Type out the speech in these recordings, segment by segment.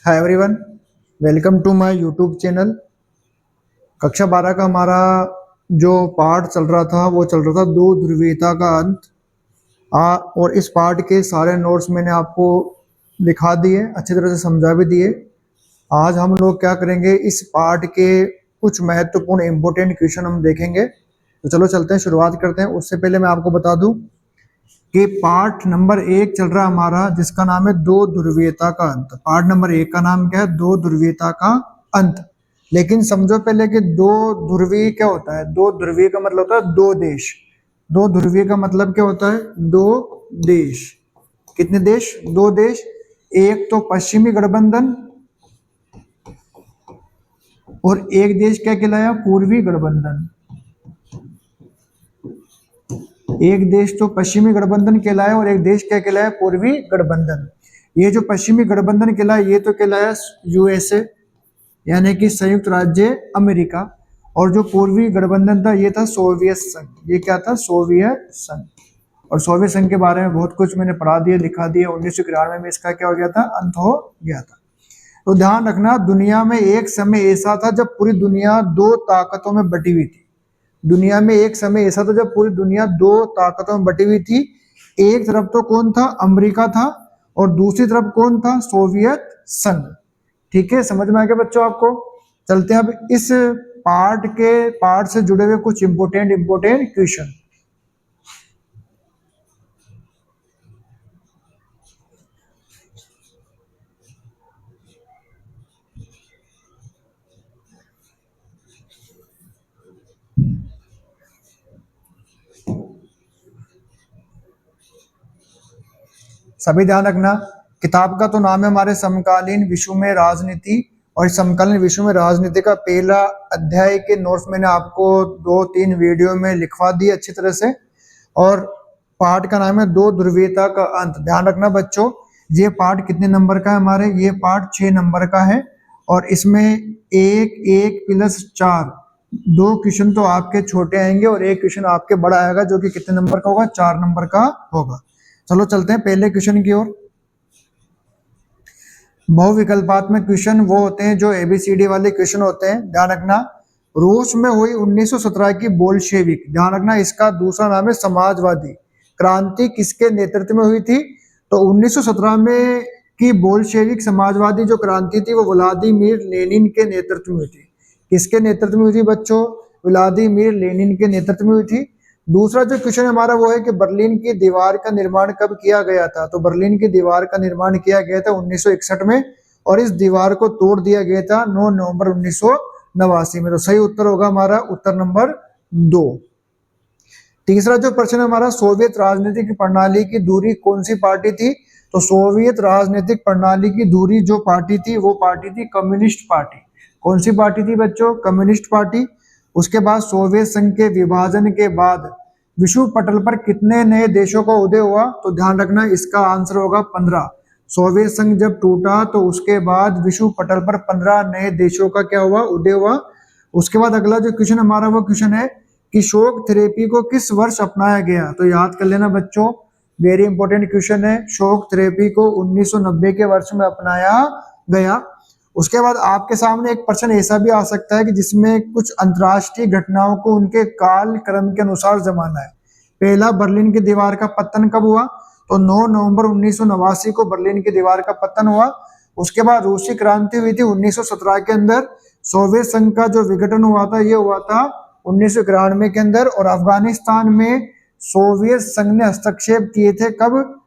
Hi everyone, welcome to my YouTube channel. कक्षा 12 का हमारा जो पार्ट चल रहा था वो चल रहा था दो ध्रुवीयता का अंत। और इस पार्ट के सारे नोट्स मैंने आपको लिखा दिए, अच्छी तरह से समझा भी दिए। आज हम लोग क्या करेंगे, इस पार्ट के कुछ महत्वपूर्ण इंपॉर्टेंट क्वेश्चन हम देखेंगे। तो चलो चलते हैं, शुरुआत करते हैं। उससे पहले मैं आपको बता दूं कि पार्ट नंबर 1 चल रहा है हमारा, जिसका नाम है दो ध्रुवीयता का अंत। पार्ट नंबर 1 का नाम क्या है? दो ध्रुवीयता का अंत। लेकिन समझो पहले कि दो ध्रुवीय क्या होता है। दो ध्रुवीय का मतलब होता है दो देश। दो ध्रुवीय का मतलब क्या होता है? दो देश। कितने देश? दो देश। एक तो पश्चिमी गठबंधन और एक देश क्या कहलाया? पूर्वी गठबंधन। एक देश तो पश्चिमी गठबंधन कहलाया और एक देश क्या कहलाया? पूर्वी गठबंधन। ये जो पश्चिमी गठबंधन कहलाया ये तो कहलाया यूएसए, यानी कि संयुक्त राज्य अमेरिका। और जो पूर्वी गठबंधन था ये था सोवियत संघ। ये क्या था? सोवियत संघ। और सोवियत संघ के बारे में बहुत कुछ मैंने पढ़ा दिया, लिखा दिया। 1991 में इसका क्या हो गया था? अंत हो गया था। तो ध्यान रखना, दुनिया में एक समय ऐसा था जब पूरी दुनिया दो ताकतों में बटी हुई थी। दुनिया में एक समय ऐसा था जब पूरी दुनिया दो ताकतों में बटी हुई थी। एक तरफ तो कौन था? अमेरिका था, और दूसरी तरफ कौन था? सोवियत संघ। ठीक है, समझ में आ गया बच्चों आपको? चलते हैं अब इस पार्ट से जुड़े हुए कुछ इंपोर्टेंट क्वेश्चन। सभी ध्यान रखना, किताब का तो नाम है हमारे समकालीन विश्व में राजनीति। और इस समकालीन विश्व में राजनीति का पहला अध्याय के नोट्स मैंने आपको 2-3 वीडियो में लिखवा दिए अच्छी तरह से। और पार्ट का नाम है दो ध्रुवीयता का अंत। ध्यान रखना बच्चों, ये पार्ट कितने नंबर का है हमारे? ये पार्ट 6 नंबर का है। और इसमें 1+4 दो क्वेश्चन तो आपके छोटे आएंगे और एक क्वेश्चन आपके बड़ा आएगा, जो कि कितने नंबर का होगा? 4 नंबर का होगा। चलो चलते हैं पहले क्वेश्चन की ओर। बहुविकल्पात्मक क्वेश्चन वो होते हैं जो एबीसीडी वाले क्वेश्चन होते हैं। ध्यान रखना, रूस में हुई 1917 की बोल्शेविक, ध्यान रखना इसका दूसरा नाम है समाजवादी क्रांति, किसके नेतृत्व में हुई थी? तो 1917 में की बोल्शेविक समाजवादी जो क्रांति थी वो व्लादिमीर लेनिन के नेतृत्व में हुई थी। किसके नेतृत्व में हुई थी बच्चों? व्लादिमीर लेनिन के नेतृत्व में हुई थी। दूसरा जो क्वेश्चन हमारा वो है कि बर्लिन की दीवार का निर्माण कब किया गया था? तो बर्लिन की दीवार का निर्माण किया गया था 1961 में, और इस दीवार को तोड़ दिया गया था 9 नवंबर 1989 में। तो सही उत्तर होगा हमारा उत्तर नंबर 2। तीसरा जो प्रश्न है हमारा, सोवियत राजनीतिक प्रणाली की धुरी कौन सी पार्टी थी? तो सोवियत राजनीतिक प्रणाली की धुरी जो पार्टी थी वो पार्टी थी कम्युनिस्ट पार्टी। कौन सी पार्टी थी बच्चों? Communist party. उसके बाद सोवियत संघ के विभाजन के बाद विश्व पटल पर कितने नए देशों का उदय हुआ? तो ध्यान रखना इसका आंसर होगा 15। सोवियत संघ जब टूटा तो उसके बाद विश्व पटल पर 15 नए देशों का क्या हुआ? उदय हुआ। उसके बाद अगला जो क्वेश्चन हमारा वो क्वेश्चन है कि शॉक थेरेपी को किस वर्ष अपनाया गया? तो याद कर लेना बच्चों, वेरी इंपॉर्टेंट क्वेश्चन है। शॉक थेरेपी को 1990 के वर्ष में अपनाया गया। उसके बाद आपके सामने एक प्रश्न ऐसा भी आ सकता है कि जिसमें कुछ अंतरराष्ट्रीय घटनाओं को उनके काल क्रम के अनुसार जमाना है। पहला, बर्लिन की दीवार का पतन कब हुआ? तो 9 नवंबर 1989 को बर्लिन की दीवार का पतन हुआ। उसके बाद रूसी क्रांति हुई थी 1917 के अंदर। सोवियत संघ का जो विघटन हुआ था ये हुआ था 1991 के अंदर। और अफगानिस्तान में सोवियत संघ ने हस्तक्षेप किए थे कब?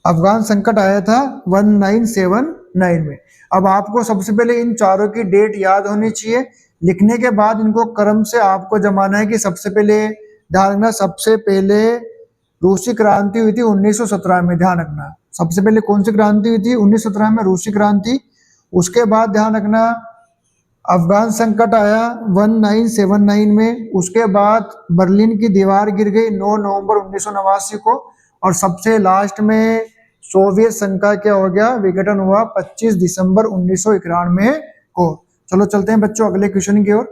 अफगान संकट आया था 1979 में। अब आपको सबसे पहले इन चारों की डेट याद होनी चाहिए। लिखने के बाद इनको क्रम से आपको जमाना है कि सबसे पहले, ध्यान रखना, सबसे पहले रूसी क्रांति हुई थी 1917 में। ध्यान रखना सबसे पहले कौन सी क्रांति हुई थी? 1917 में रूसी क्रांति। उसके बाद ध्यान रखना अफगान संकट आया 1979 में। उसके बाद बर्लिन की दीवार गिर गई 9 नवंबर 1989 को। और सबसे लास्ट में सोवियत संघ का क्या हो गया? विघटन हुआ 25 दिसंबर 1991 को। चलो चलते हैं बच्चों अगले क्वेश्चन की ओर।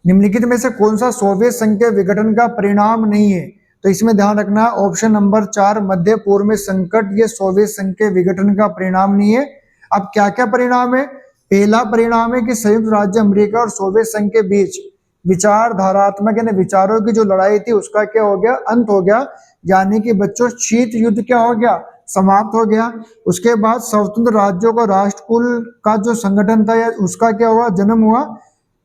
निम्नलिखित में से कौन सा सोवियत संघ के विघटन का परिणाम नहीं है? तो इसमें ध्यान रखना ऑप्शन नंबर 4 मध्य पूर्व में संकट ये सोवियत संघ के विघटन का परिणाम नहीं है। अब क्या क्या परिणाम है? पहला परिणाम है कि संयुक्त राज्य अमेरिका और सोवियत संघ के बीच विचारधारात्मक यानी विचारों की जो लड़ाई थी उसका क्या हो गया? अंत हो गया। यानी कि बच्चों शीत युद्ध क्या हो गया? समाप्त हो गया। उसके बाद स्वतंत्र राज्यों का राष्ट्रकुल का जो संगठन था या उसका क्या हुआ? जन्म हुआ।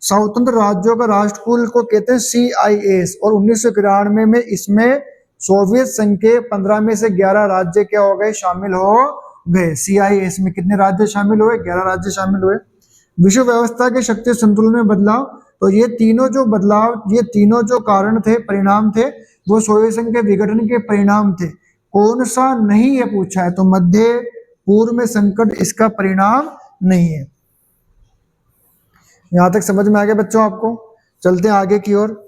स्वतंत्र राज्यों का राष्ट्रकुल को कहते हैं CIS और 1991 में इसमें सोवियत संघ के 15 में से 11 राज्य क्या हो गए? शामिल हो गए। CIS में कितने राज्य शामिल हुए? 11 राज्य शामिल हुए। विश्व व्यवस्था के शक्ति संतुलन में बदलाव, तो ये तीनों जो बदलाव, ये तीनों जो कारण थे, परिणाम थे, वो सोवियत संघ के विघटन के परिणाम थे। कौन सा नहीं ये पूछा है, तो मध्य पूर्व में संकट इसका परिणाम नहीं है। यहां तक समझ में आ गया बच्चों आपको? चलते हैं आगे की ओर।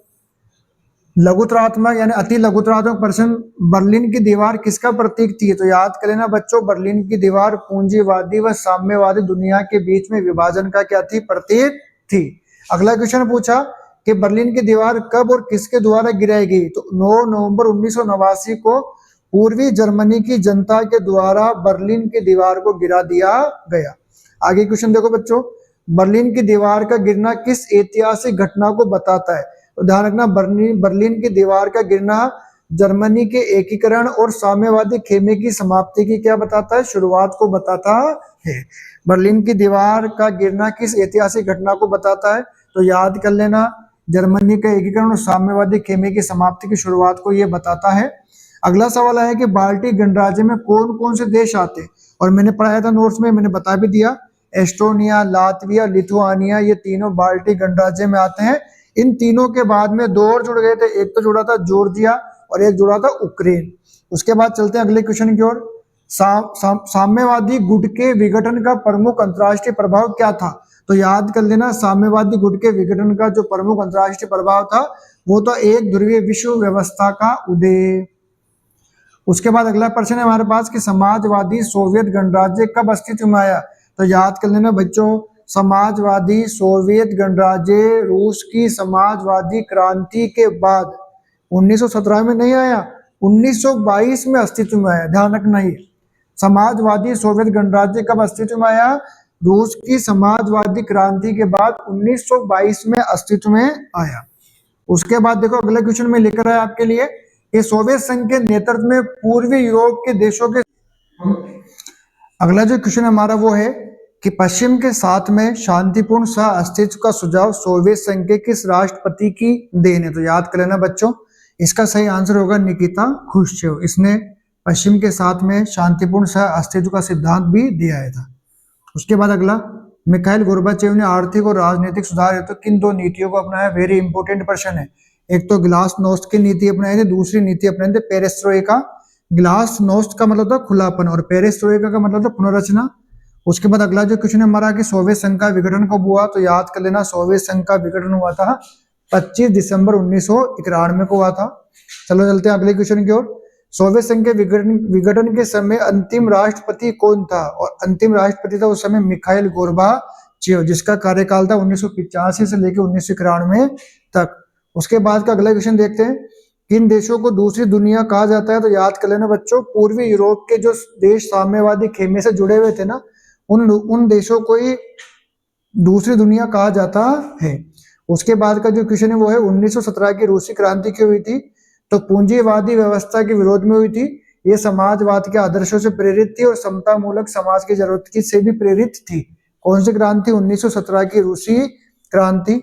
लघुतरात्मक यानी अति लघुतरात्मक प्रश्न, बर्लिन की दीवार किसका प्रतीक थी? तो याद कर लेना बच्चों, बर्लिन की दीवार पूंजीवादी व साम्यवादी दुनिया के बीच में विभाजन का क्या थी? प्रतीक थी। अगला क्वेश्चन पूछा कि बर्लिन की दीवार कब और किसके द्वारा गिराई गई? तो 9 नवंबर 1989 को पूर्वी जर्मनी की जनता के द्वारा बर्लिन की दीवार को गिरा दिया गया। आगे क्वेश्चन देखो बच्चों, बर्लिन की दीवार का गिरना किस ऐतिहासिक घटना को बताता है? तो ध्यान रखना, बर्लिन की दीवार का गिरना जर्मनी के एकीकरण और साम्यवादी खेमे की समाप्ति की क्या बताता है? शुरुआत को बताता है। बर्लिन की दीवार का गिरना किस ऐतिहासिक घटना को बताता है? तो याद कर लेना, जर्मनी का एकीकरण और साम्यवादी खेमे की समाप्ति की शुरुआत को यह बताता है। अगला सवाल है कि बाल्टिक गणराज्य में कौन कौन से देश आते हैं? और मैंने पढ़ाया था नोट्स में, मैंने बता भी दिया, एस्टोनिया, लातविया, लिथुआनिया, ये तीनों बाल्टिक गणराज्य में आते हैं। इन तीनों के बाद में दो और जुड़ गए थे, एक तो जुड़ा था जॉर्जिया और एक जुड़ा था यूक्रेन। उसके बाद चलते हैं अगले क्वेश्चन की ओर। साम्यवादी गुट के विघटन का प्रमुख अंतर्राष्ट्रीय प्रभाव क्या था? तो याद कर लेना, साम्यवादी गुट के विघटन का जो प्रमुख अंतर्राष्ट्रीय प्रभाव था वो तो एक ध्रुवीय विश्व व्यवस्था का उदय। उसके बाद अगला प्रश्न है हमारे पास कि समाजवादी सोवियत गणराज्य कब अस्तित्व में आया? तो याद कर लेना बच्चों, समाजवादी सोवियत गणराज्य रूस की समाजवादी क्रांति के बाद 1917 में नहीं आया, 1922 में अस्तित्व में आया। ध्यान रखना, ही समाजवादी सोवियत गणराज्य कब अस्तित्व में आया? रूस की समाजवादी क्रांति के बाद 1922 में अस्तित्व में आया। उसके बाद देखो अगले क्वेश्चन में लेकर आया आपके लिए कि सोवियत संघ के नेतृत्व में पूर्वी यूरोप के देशों के, अगला जो क्वेश्चन हमारा वो है कि पश्चिम के साथ में शांतिपूर्ण सह अस्तित्व का सुझाव सोवियत संघ के किस राष्ट्रपति की देन है? तो याद कर लेना बच्चों, इसका सही आंसर होगा निकिता ख्रुश्चेव। इसने पश्चिम के साथ में शांतिपूर्ण सह अस्तित्व का सिद्धांत भी दिया है था। उसके बाद अगला, मिखाइल गोर्बाचेव ने आर्थिक और राजनीतिक सुधार हेतु तो किन दो नीतियों को अपनाया? वेरी इंपॉर्टेंट प्रश्न है। एक तो ग्लासनोस्ट की नीति अपनाई थी, दूसरी नीति अपनाई थी पेरेस्ट्रोइका। ग्लासनोस्ट का मतलब था खुलापन और पेरेस्ट्रोइका का मतलब था पुनर्रचना। उसके बाद अगला जो क्वेश्चन हमारा कि सोवियत संघ का विघटन कब हुआ? तो याद कर लेना, सोवियत संघ का विघटन हुआ था 25 दिसंबर 1991 को हुआ था। चलो चलते हैं अगले क्वेश्चन की ओर। सोवियत संघ के विघटन के समय अंतिम राष्ट्रपति कौन था? और अंतिम राष्ट्रपति था उस समय मिखाइल गोर्बाचेव, जिसका कार्यकाल था 1985 से लेकर 1991 तक। उसके बाद का अगला क्वेश्चन देखते हैं, किन देशों को दूसरी दुनिया कहा जाता है? तो याद कर लेना बच्चों, पूर्वी यूरोप के जो देश साम्यवादी खेमे से जुड़े हुए थे ना, उन देशों को ही दूसरी दुनिया कहा जाता है। उसके बाद का जो क्वेश्चन है वो है 1917 की रूसी क्रांति क्यों हुई थी? तो पूंजीवादी व्यवस्था के विरोध में हुई थी। ये समाजवाद के आदर्शों से प्रेरित थी और समता मूलक समाज की जरूरत की से भी प्रेरित थी। कौन सी क्रांति? 1917 की रूसी क्रांति।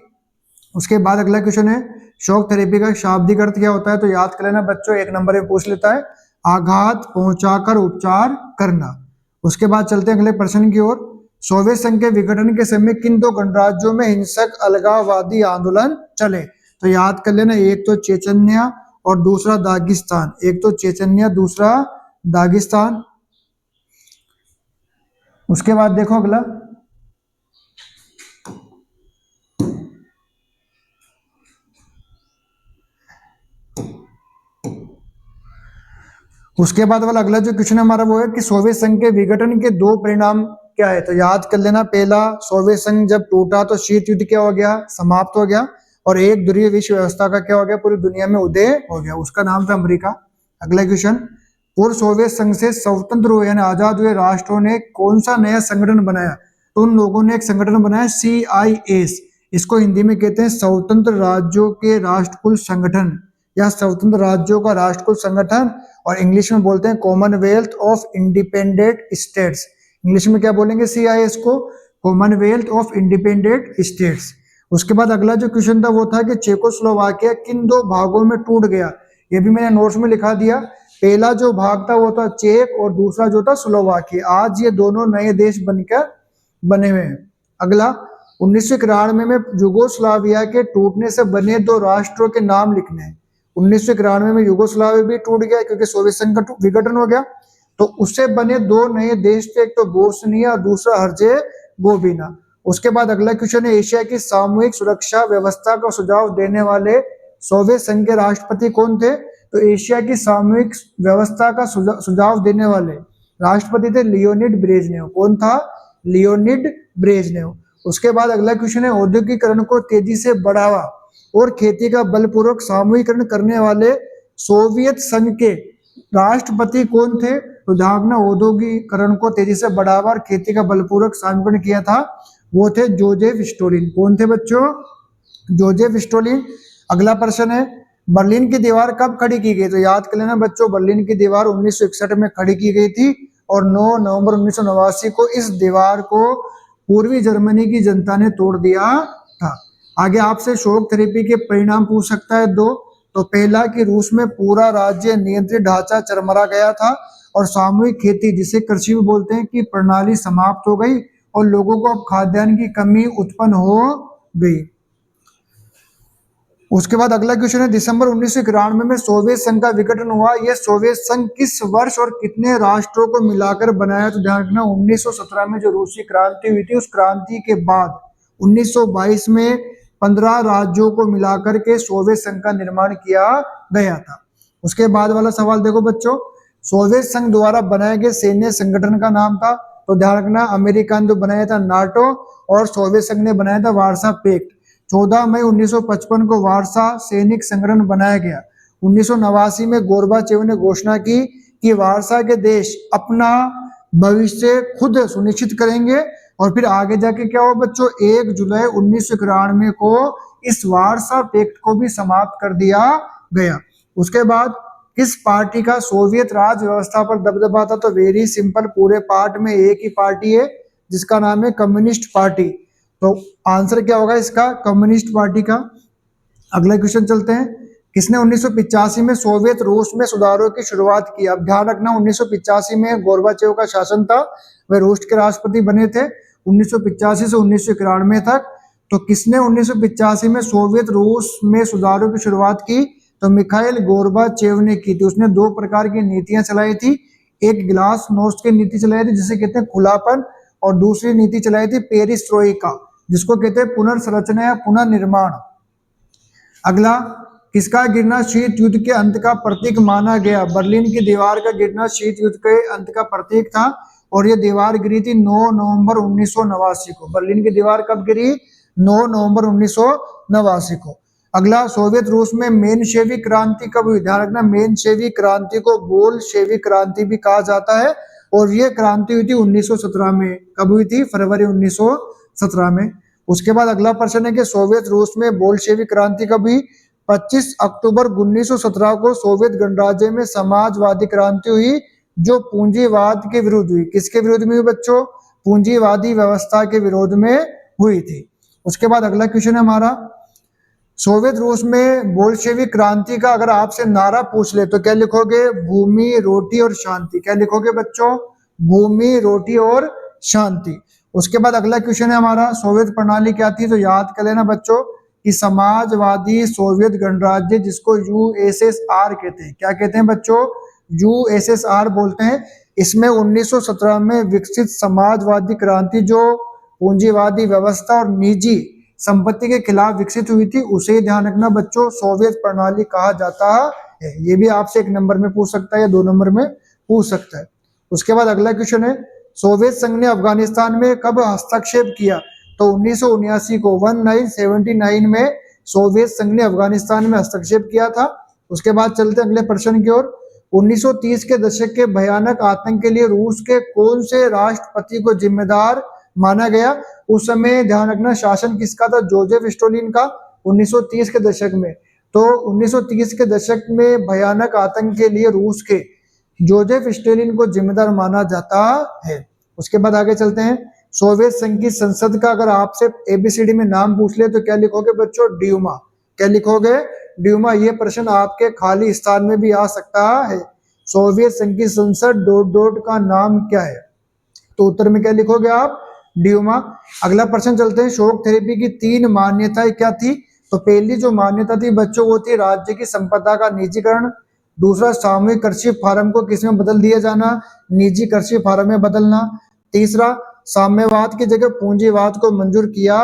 उसके बाद अगला क्वेश्चन है, शॉक थेरेपी का शाब्दिक अर्थ क्या होता है? तो याद कर लेना बच्चों, एक नंबर में पूछ लेता है, आघात पहुंचाकर उपचार करना। उसके बाद चलते हैं अगले प्रश्न की ओर। सोवियत संघ के विघटन के समय किन दो गणराज्यों में हिंसक अलगाववादी आंदोलन चले? तो याद कर लेना, एक तो चेचन्या और दूसरा दागिस्तान। एक तो चेचन्या, दूसरा दागिस्तान। उसके बाद देखो अगला, उसके बाद वाला अगला जो क्वेश्चन हमारा वो है कि सोवियत संघ के विघटन के दो परिणाम क्या है? तो याद कर लेना, पहला, सोवियत संघ जब टूटा तो शीत युद्ध क्या हो गया? समाप्त हो गया। और एक ध्रुवीय विश्व व्यवस्था का क्या हो गया, पूरी दुनिया में उदय हो गया, उसका नाम था अमेरिका। अगला क्वेश्चन, पूर्व सोवियत संघ से स्वतंत्र हुए यानी आजाद हुए राष्ट्रों ने कौन सा नया संगठन बनाया? तो उन लोगों ने एक संगठन बनाया CIS, इसको हिंदी में कहते हैं स्वतंत्र राज्यों के राष्ट्रकुल संगठन या स्वतंत्र राज्यों का राष्ट्रकुल संगठन, और इंग्लिश में बोलते हैं Commonwealth of independent states. English में क्या बोलेंगे CIS को? Commonwealth of independent states. उसके बाद अगला जो क्वेश्चन था वो था कि चेकोस्लोवाकिया किन दो भागों में टूट गया? ये भी मैंने नोट्स में लिखा दिया। पहला जो भाग था वो था चेक और दूसरा जो था स्लोवाकिया। आज ये दोनों नए देश बनकर बने हुए हैं। अगला 1991 में युगोस्लाविया के टूटने से बने दो राष्ट्रों के नाम लिखने हैं। 1991 में युगोस्लाविया भी टूट गया क्योंकि सोवियत संघ का विघटन हो गया, तो उससे बने दो नए देश थे, एक तो बोस्निया और दूसरा हर्जेगोविना। उसके बाद अगला क्वेश्चन है, एशिया की सामूहिक सुरक्षा व्यवस्था का सुझाव देने वाले सोवियत संघ के राष्ट्रपति कौन थे? तो एशिया की सामूहिक व्यवस्था का सुझाव देने वाले राष्ट्रपति थे लियोनिड ब्रेजनेव। कौन था? Leonid Brezhnev. उसके बाद अगला क्वेश्चन है, औद्योगिकरण को तेजी से बढ़ावा और खेती का बलपूर्वक सामूहिकरण करने वाले सोवियत संघ के राष्ट्रपति कौन थे? तो जहां अपना औद्योगिकरण को तेजी से बढ़ावा और खेती का बलपूर्वक सामूहिकरण किया था वो थे जोजेफ स्टोलिन। कौन थे बच्चों? Joseph stolen. अगला प्रश्न है, बर्लिन की दीवार कब खड़ी की गई? तो याद कर लेना बच्चों, बर्लिन की दीवार 1961 में खड़ी की गई थी और 9 नवंबर 1989 को इस दीवार को पूर्वी जर्मनी की जनता ने तोड़ दिया था। आगे आपसे शॉक थेरेपी के परिणाम पूछ सकता है दो। तो पहला कि रूस में पूरा राज्य नियंत्रित ढांचा चरमरा गया था और सामूहिक खेती जिसे कृषि में बोलते हैं कि प्रणाली समाप्त हो गई और लोगों को अब खाद्यान्न की कमी उत्पन्न हो गई। उसके बाद अगला क्वेश्चन है, दिसंबर 1991 में सोवियत संघ का विघटन हुआ, यह सोवियत संघ किस वर्ष और कितने राष्ट्रों को मिलाकर बनाया? तो ध्यान रखना 1917 में जो रूसी क्रांति हुई थी उस क्रांति के बाद 1922 में 15 राज्यों को मिलाकर के सोवियत संघ का निर्माण किया गया था। उसके बाद वाला सवाल देखो बच्चों, सोवियत संघ द्वारा बनाए गए सैन्य संगठन का नाम था? तो ध्यान रखना अमेरिका ने तो बनाया था नाटो और सोवियत संघ ने बनाया था वार्सा पैक्ट। 14 मई 1955 को वार्सा सैनिक संगठन बनाया गया। 1989 में गोर्बाचेव ने घोषणा की कि वार्सा के देश अपना भविष्य खुद सुनिश्चित करेंगे और फिर आगे जाके क्या हुआ बच्चों, 1 जुलाई 1991 को इस वार्सा पैक्ट को भी समाप्त कर दिया गया। उसके बाद किस पार्टी का सोवियत राज व्यवस्था पर दबदबा था? तो वेरी सिंपल, पूरे पार्ट में एक ही पार्टी है जिसका नाम है कम्युनिस्ट पार्टी। तो आंसर क्या होगा इसका? कम्युनिस्ट पार्टी का। अगला क्वेश्चन चलते हैं, किसने 1985 में सोवियत रूस में सुधारों की शुरुआत की? अब ध्यान रखना 1985 में गोर्बाचेव का शासन था, वह रूस के राष्ट्रपति बने थे 1985 से 1991 तक। तो किसने 1985 में सोवियत रूस में सुधारों की शुरुआत की? तो मिखाइल गोर्बाचेव ने की थी। उसने 2 प्रकार की नीतियां चलाई थी, एक ग्लास नोस्ट की नीति चलाई थी जिसे कहते हैं खुलापन, और दूसरी नीति चलाई थी पेरिस्ट्रोइका जिसको कहते हैं पुनर्संरचना या पुनर्निर्माण। अगला, किसका गिरना शीत युद्ध के अंत का प्रतीक माना गया? बर्लिन की दीवार का गिरना शीत युद्ध के अंत का प्रतीक था और यह दीवार गिरी थी 9 नवंबर 1989 को। बर्लिन की दीवार कब गिरी? 9 नवंबर 1989 को। अगला, सोवियत रूस में मेनशेविक क्रांति कब हुई? ध्यान रखना मेनशेविक क्रांति को बोल्शेविक क्रांति भी कहा जाता है और यह क्रांति हुई थी 1917 में। कब हुई थी? फरवरी 1917 में। उसके बाद अगला प्रश्न है कि सोवियत रूस में बोल्शेविक क्रांति कब हुई? 25 अक्टूबर 1917 को सोवियत गणराज्य में समाजवादी क्रांति हुई जो पूंजीवाद के विरुद्ध हुई। किसके विरुद्ध में हुई बच्चों? पूंजीवादी व्यवस्था के विरोध में हुई थी। उसके बाद अगला क्वेश्चन है हमारा, सोवियत रूस में बोल्शेविक क्रांति का अगर आपसे नारा पूछ ले तो क्या लिखोगे? भूमि, रोटी और शांति। क्या लिखोगे बच्चों? भूमि, रोटी और शांति। उसके बाद अगला क्वेश्चन है हमारा, सोवियत प्रणाली क्या थी? तो याद कर लेना बच्चों कि समाजवादी सोवियत गणराज्य जिसको USSR कहते हैं। क्या कहते हैं बच्चों? USSR बोलते हैं। इसमें 1917 में विकसित समाजवादी क्रांति जो पूंजीवादी व्यवस्था और निजी संपत्ति के खिलाफ विकसित हुई थी उसे ध्यान रखना बच्चों सोवियत प्रणाली कहा जाता है। ये भी आपसे 1 नंबर में पूछ सकता है या 2 नंबर में पूछ सकता है। उसके बाद अगला क्वेश्चन है, सोवियत संघ ने अफगानिस्तान में कब हस्तक्षेप किया? तो 1979 को 1979 में सोवियत संघ ने अफगानिस्तान में हस्तक्षेप किया था। उसके बाद चलते अगले प्रश्न की ओर। 1930 के दशक के भयानक आतंक के लिए रूस के कौन से राष्ट्रपति को जिम्मेदार माना गया? उस समय ध्यान रखना शासन किसका था? जोसेफ स्टोलिन का 1930 के दशक में। तो 1930 के दशक में भयानक आतंक के लिए रूस के जोसेफ स्टोलिन को जिम्मेदार माना जाता है। उसके बाद आगे चलते हैं। सोवियत संघ की संसद का अगर आपसे एबीसीडी में नाम पूछ ले तो क्या लिखोगे बच्चों? ड्यूमा। क्या लिखोगे? ड्यूमा। ये प्रश्न आपके खाली स्थान में भी आ सकता है। सोवियत संघ की संसद ... का नाम क्या है? तो उत्तर में क्या लिखोगे आप? ड्यूमा। अगला प्रश्न चलते हैं। शॉक थेरेपी की 3 मान्यताएं क्या थी? तो पहली जो मान्यता थी बच्चों वो थी राज्य की संपदा का निजीकरण। दूसरा, सामूहिक कृषि फार्म को किसमें बदल दिया जाना? निजी कृषि फार्म में बदलना। तीसरा, साम्यवाद की जगह पूंजीवाद को मंजूर किया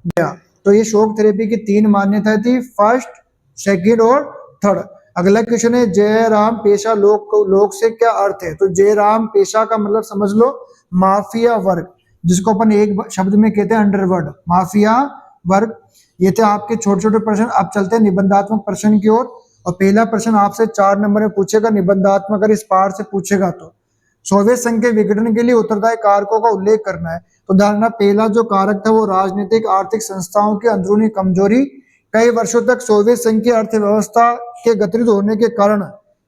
गया। तो ये शॉक थेरेपी की 3 मान्यताएं थी, फर्स्ट, सेकंड और थर्ड। अगला क्वेश्चन है जयराम पेशा लोक से क्या अर्थ है? तो जयराम पेशा का मतलब समझ लो माफिया वर्ग, जिसको अपन एक शब्द में कहते हैं अंडरवर्ल्ड, माफिया वर्ग। ये थे आपके छोटे छोटे प्रश्न। अब चलते हैं निबंधात्मक प्रश्न की ओर। और पहला प्रश्न आपसे 4 नंबर में पूछेगा निबंधात्मक, अगर इस पार से पूछेगा तो सोवियत संघ के विघटन के लिए उत्तरदायी कारकों का उल्लेख करना है। तो ध्यान रखना, पहला जो कारक था वो राजनीतिक आर्थिक संस्थाओं की अंदरूनी कमजोरी। कई वर्षों तक सोवियत संघ की अर्थव्यवस्था के गतिरोध होने के कारण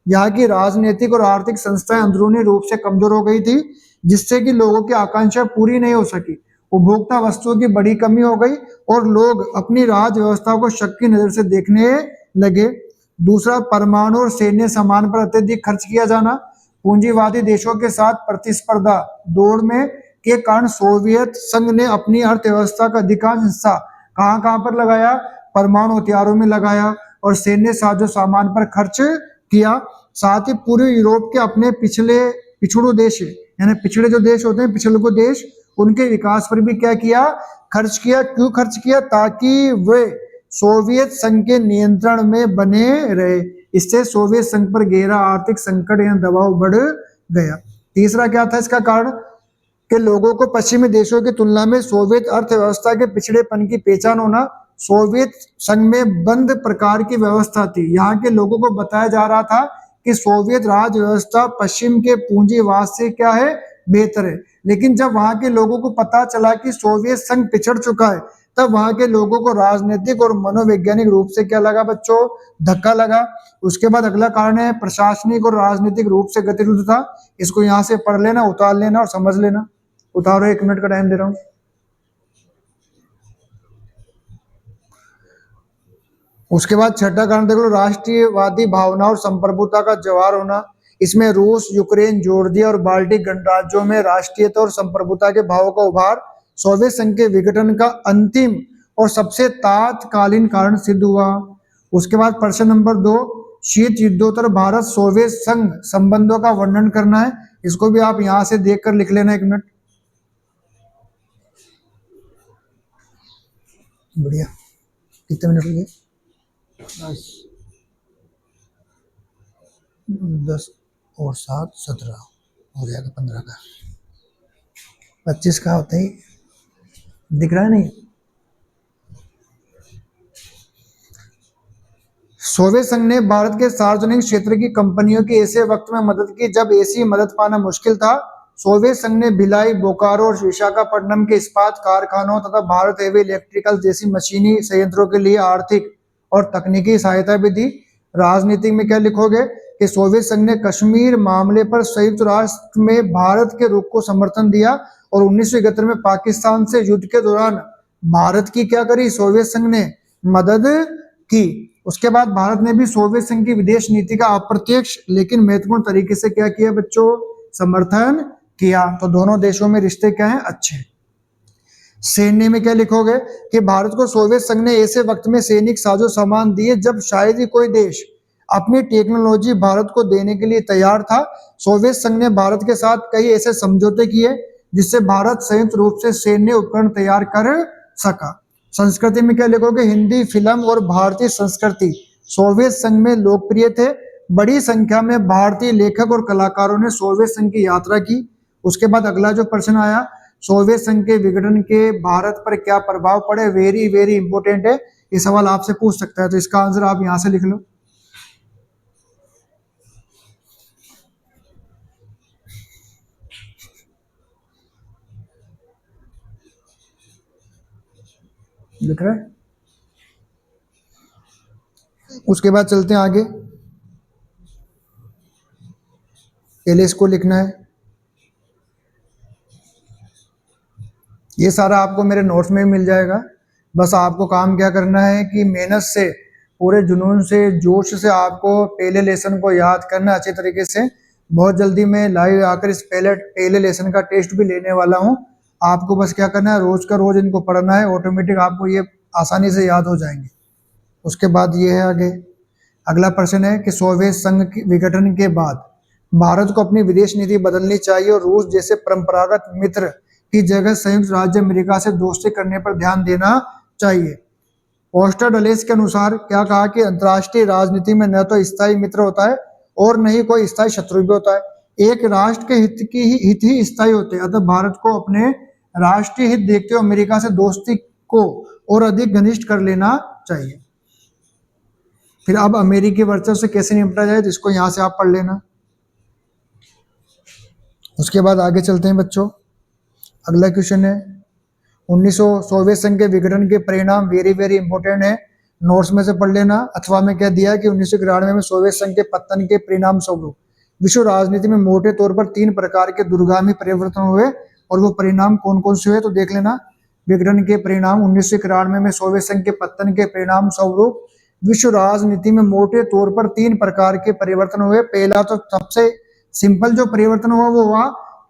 यहाँ की राजनीतिक और आर्थिक संस्थाएं अंदरूनी रूप से कमजोर हो गई थी, जिससे कि लोगों की आकांक्षा पूरी नहीं हो सकी। उपभोक्ता वस्तुओं की बड़ी कमी हो गई और लोग अपनी राज व्यवस्था को शक की नजर से देखने लगे। दूसरा, परमाणु और सैन्य सामान पर अत्यधिक खर्च किया जाना। पूंजीवादी देशों के साथ प्रतिस्पर्धा दौड़ में के कारण सोवियत संघ ने अपनी अर्थव्यवस्था का अधिकांश हिस्सा कहां कहां पर लगाया? परमाणु हथियारों में लगाया और सैन्य साजो सामान पर खर्च किया। साथ ही पूरे यूरोप के अपने पिछड़ू देश यानी पिछड़े जो देश होते हैं, पिछड़े देश, उनके विकास पर भी क्या किया? खर्च किया। क्यों खर्च किया? ताकि वे सोवियत संघ के नियंत्रण में बने रहे। इससे सोवियत संघ पर गहरा आर्थिक संकट या दबाव बढ़ गया। तीसरा क्या था इसका कारण? कि लोगों को पश्चिमी देशों की तुलना में सोवियत अर्थव्यवस्था के पिछड़ेपन की पहचान होना। सोवियत संघ में बंद प्रकार की व्यवस्था थी। यहाँ के लोगों को बताया जा रहा था कि सोवियत राज व्यवस्था पश्चिम के पूंजीवाद से क्या है? बेहतर है। लेकिन जब वहां के लोगों को पता चला कि सोवियत संघ पिछड़ चुका है, तब वहां के लोगों को राजनीतिक और मनोवैज्ञानिक रूप से क्या लगा बच्चों? धक्का लगा। उसके बाद अगला कारण है प्रशासनिक और राजनीतिक रूप से गतिरोध था। इसको यहाँ से पढ़ लेना, उतार लेना और समझ लेना। उतारो, 1 मिनट का टाइम दे रहा हूं। उसके बाद छठा कारण देख लो, राष्ट्रीयवादी भावना और संप्रभुता का जवार होना। इसमें रूस, यूक्रेन, जॉर्जिया और बाल्टिक गणराज्यों में राष्ट्रीयता और संप्रभुता के भावों का उभार सोवियत संघ के विघटन का अंतिम और सबसे तात्कालीन कारण सिद्ध हुआ। उसके बाद प्रश्न नंबर 2, शीत युद्धोत्तर भारत सोवियत संघ संबंधों का वर्णन करना है। इसको भी आप यहां से देखकर लिख लेना। 1 मिनट। बढ़िया। कितने मिनट हो गए? 10 और 7 17 हो जाएगा। 15 का 25 का होता ही दिख रहा है नहीं। सोवियत संघ ने भारत के सार्वजनिक क्षेत्र की कंपनियों की ऐसे वक्त में मदद की जब ऐसी मदद पाना मुश्किल था। सोवियत संघ ने भिलाई, बोकारो और विशाखापट्टनम के इस्पात कारखानों तथा भारत हेवी इलेक्ट्रिकल जैसी मशीनी संयंत्रों के लिए आर्थिक और तकनीकी सहायता भी दी। राजनीति में क्या लिखोगे? कि सोवियत संघ ने कश्मीर मामले पर संयुक्त राष्ट्र में भारत के रुख को समर्थन दिया और 1971 में पाकिस्तान से युद्ध के दौरान भारत की क्या करी? सोवियत संघ ने मदद की। उसके बाद भारत ने भी सोवियत संघ की विदेश नीति का अप्रत्यक्ष लेकिन महत्वपूर्ण तरीके से क्या किया बच्चों? समर्थन किया। तो दोनों देशों में रिश्ते क्या हैं? अच्छे। सैन्य में क्या लिखोगे? कि भारत को सोवियत संघ ने ऐसे वक्त में सैनिक साजो सामान दिए जब शायद ही कोई देश अपनी टेक्नोलॉजी भारत को देने के लिए तैयार था। सोवियत संघ ने भारत के साथ कई ऐसे समझौते किए जिससे भारत संयुक्त रूप से सैन्य उपकरण तैयार कर सका। संस्कृति में क्या लिखोगे? हिंदी फिल्म और भारतीय संस्कृति सोवियत संघ में लोकप्रिय थे। बड़ी संख्या में भारतीय लेखक और कलाकारों ने सोवियत संघ की यात्रा की। उसके बाद अगला जो प्रश्न आया, सोवियत संघ के विघटन के भारत पर क्या प्रभाव पड़े? वेरी वेरी इंपॉर्टेंट है। ये सवाल आपसे पूछ सकता है, तो इसका आंसर आप यहां से लिख लो। लिख रहे हैं? उसके बाद चलते हैं आगे। पहले इसको लिखना है। ये सारा आपको मेरे नोट्स में मिल जाएगा। बस आपको काम क्या करना है कि मेहनत से, पूरे जुनून से, जोश से आपको पहले लेसन को याद करना अच्छे तरीके से। बहुत जल्दी मैं लाइव आकर इस पहले लेसन का टेस्ट भी लेने वाला हूँ। आपको बस क्या करना है, रोज का रोज इनको पढ़ना है, ऑटोमेटिक आपको ये आसानी से याद हो जाएंगे। उसके बाद ये है आगे, अगला प्रश्न है कि सोवियत संघ के विघटन के बाद भारत को अपनी विदेश नीति बदलनी चाहिए और रूस जैसे परंपरागत मित्र की जगह संयुक्त राज्य अमेरिका से दोस्ती करने पर ध्यान देना चाहिए। पोस्टर डलेस के अनुसार क्या कहा कि अंतर्राष्ट्रीय राजनीति में न तो स्थायी मित्र होता है और न ही कोई स्थायी शत्रु भी होता है। एक राष्ट्र के हित ही स्थायी होते हैं। अतः भारत को अपने राष्ट्रीय हित देखते हुए अमेरिका से दोस्ती को और अधिक घनिष्ठ कर लेना चाहिए। फिर अब अमेरिकी वर्चस्व से कैसे निपटा जाए, तो इसको यहां से आप पढ़ लेना। उसके बाद आगे चलते हैं बच्चों। अगला क्वेश्चन है 1900 सोवियत संघ के विघटन के परिणाम वेरी वेरी इंपॉर्टेंट है, नोट्स में से पढ़ लेना। अथवा में क्या दिया है कि 1991 में सोवियत संघ के पतन के परिणाम स्वरूप विश्व राजनीति में मोटे तौर पर 3 प्रकार के दूरगामी परिवर्तन हुए, और वो परिणाम कौन कौन से हुए तो देख लेना। विघटन के परिणाम 1991 में सोवियत संघ के पतन के परिणाम स्वरूप विश्व राजनीति में मोटे तौर पर 3 प्रकार के परिवर्तन हुए। पहला तो सबसे सिंपल जो परिवर्तन हुआ वो हुआ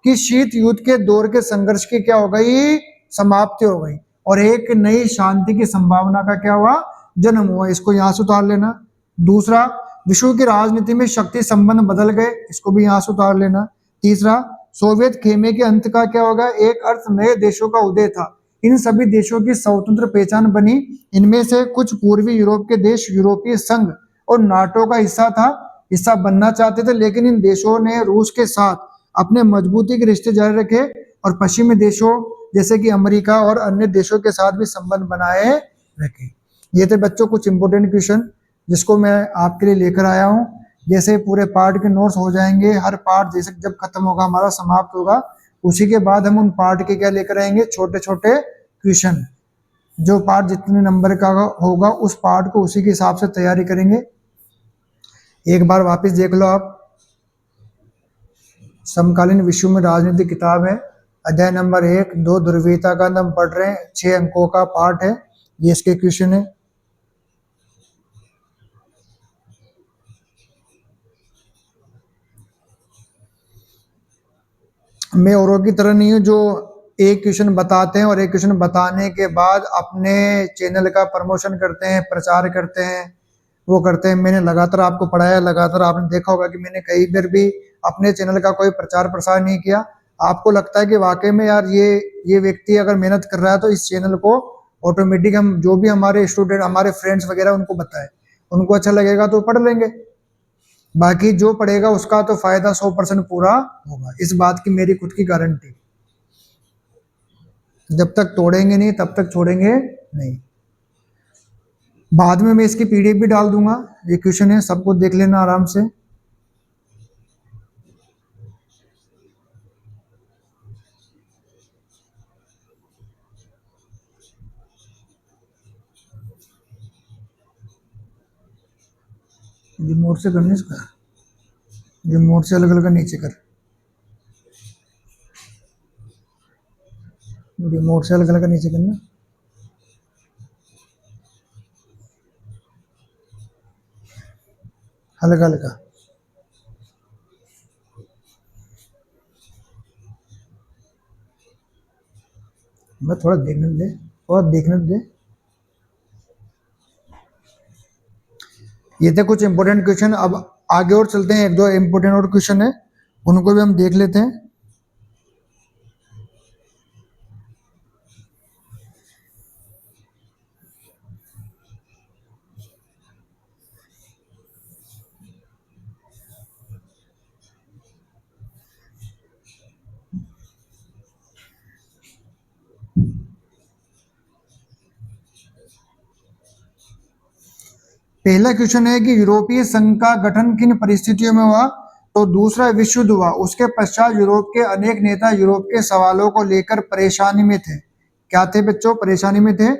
कि शीत युद्ध के दौर के संघर्ष की क्या हो गई, समाप्ति हो गई, और एक नई शांति की संभावना का क्या हुआ, जन्म हुआ। इसको यहां से उतार लेना। दूसरा, विश्व की राजनीति में शक्ति संबंध बदल गए, इसको भी यहां से उतार लेना। तीसरा, सोवियत खेमे के अंत का क्या होगा, एक अर्थ नए देशों का उदय था। इन सभी देशों की स्वतंत्र पहचान बनी। इनमें से कुछ पूर्वी यूरोप के देश यूरोपीय संघ और नाटो का हिस्सा बनना चाहते थे, लेकिन इन देशों ने रूस के साथ अपने मजबूती के रिश्ते जारी रखे और पश्चिमी देशों जैसे कि अमेरिका और अन्य देशों के साथ भी संबंध बनाए रखे। ये थे बच्चों कुछ इंपोर्टेंट क्वेश्चन जिसको मैं आपके लिए लेकर आया हूँ। जैसे पूरे पार्ट के नोट्स हो जाएंगे, हर पार्ट जैसे जब खत्म होगा हमारा, समाप्त होगा, उसी के बाद हम उन पार्ट के क्या लेकर आएंगे, छोटे छोटे क्वेश्चन। जो पार्ट जितने नंबर का होगा उस पार्ट को उसी के हिसाब से तैयारी करेंगे। एक बार वापस देख लो आप, समकालीन विश्व में राजनीति किताब है, अध्याय नंबर 1, 2 ध्रुवीयता का हम पढ़ रहे हैं, 6 अंकों का पार्ट है, ये इसके क्वेश्चन है। मैं औरों की तरह नहीं हूँ जो एक क्वेश्चन बताते हैं और एक क्वेश्चन बताने के बाद अपने चैनल का प्रमोशन करते हैं, प्रचार करते हैं, वो करते हैं। मैंने लगातार आपको पढ़ाया, लगातार आपने देखा होगा कि मैंने कई बार भी अपने चैनल का कोई प्रचार प्रसार नहीं किया। आपको लगता है कि वाकई में यार ये व्यक्ति अगर मेहनत कर रहा है तो इस चैनल को ऑटोमेटिक हम जो भी हमारे स्टूडेंट, हमारे फ्रेंड्स वगैरह उनको बताए, उनको अच्छा लगेगा तो पढ़ लेंगे। बाकी जो पढ़ेगा उसका तो फायदा 100% पूरा होगा, इस बात की मेरी खुद की गारंटी। जब तक तोड़ेंगे नहीं तब तक छोड़ेंगे नहीं। बाद में मैं इसकी पीडीएफ भी डाल दूंगा, ये क्वेश्चन है, सबको देख लेना आराम से। रिमोट से करने इसका, रिमोट से अलग अलग नीचे कर, रिमोट से अलग अलग नीचे करना। हल्का हल्का, मैं थोड़ा देखने दे, थोड़ा देखने दे। ये थे कुछ इंपोर्टेंट क्वेश्चन। अब आगे और चलते हैं, 1-2 इंपोर्टेंट और क्वेश्चन है, उनको भी हम देख लेते हैं। पहला क्वेश्चन है कि यूरोपीय संघ का गठन किन परिस्थितियों में हुआ, तो दूसरा विश्व युद्ध हुआ। उसके पश्चात यूरोप के अनेक नेता यूरोप के सवालों को लेकर परेशानी में थे। क्या थे बच्चों? परेशानी में थे।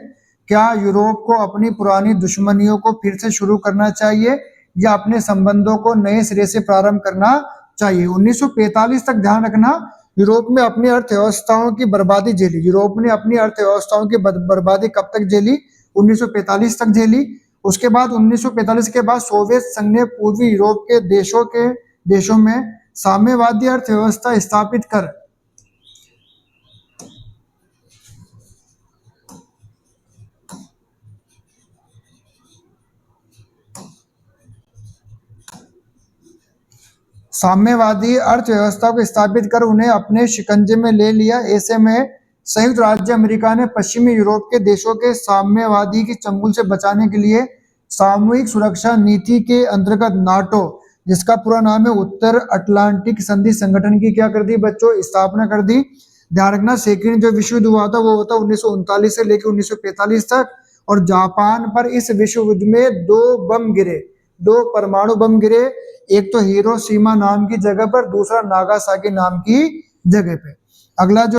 क्या यूरोप को अपनी पुरानी दुश्मनियों को फिर से शुरू करना चाहिए या अपने संबंधों को नए सिरे से प्रारंभ करना चाहिए? 1945 तक ध्यान रखना, यूरोप में अपनी अर्थव्यवस्थाओं की बर्बादी झेली। यूरोप ने अपनी अर्थव्यवस्थाओं की बर्बादी कब तक झेली? 1945 तक झेली। उसके बाद 1945 के बाद सोवियत संघ ने पूर्वी यूरोप के देशों में साम्यवादी अर्थव्यवस्था स्थापित कर साम्यवादी अर्थव्यवस्था को स्थापित कर उन्हें अपने शिकंजे में ले लिया। ऐसे में संयुक्त राज्य अमेरिका ने पश्चिमी यूरोप के देशों के साम्यवादी के चंगुल से बचाने के लिए सामूहिक सुरक्षा नीति के अंतर्गत नाटो, जिसका पूरा नाम है उत्तर अटलांटिक संधि संगठन की क्या कर दी बच्चों? स्थापना कर दी। ध्यान रखना, सेकेंड जो विश्व युद्ध हुआ था वो होता 1939 से लेकर 1945 तक, और जापान पर इस विश्व युद्ध में दो बम गिरे, दो परमाणु बम गिरे। एक तो हिरोशिमा नाम की जगह पर, दूसरा नागासाकी नाम की जगह पे। अगला जो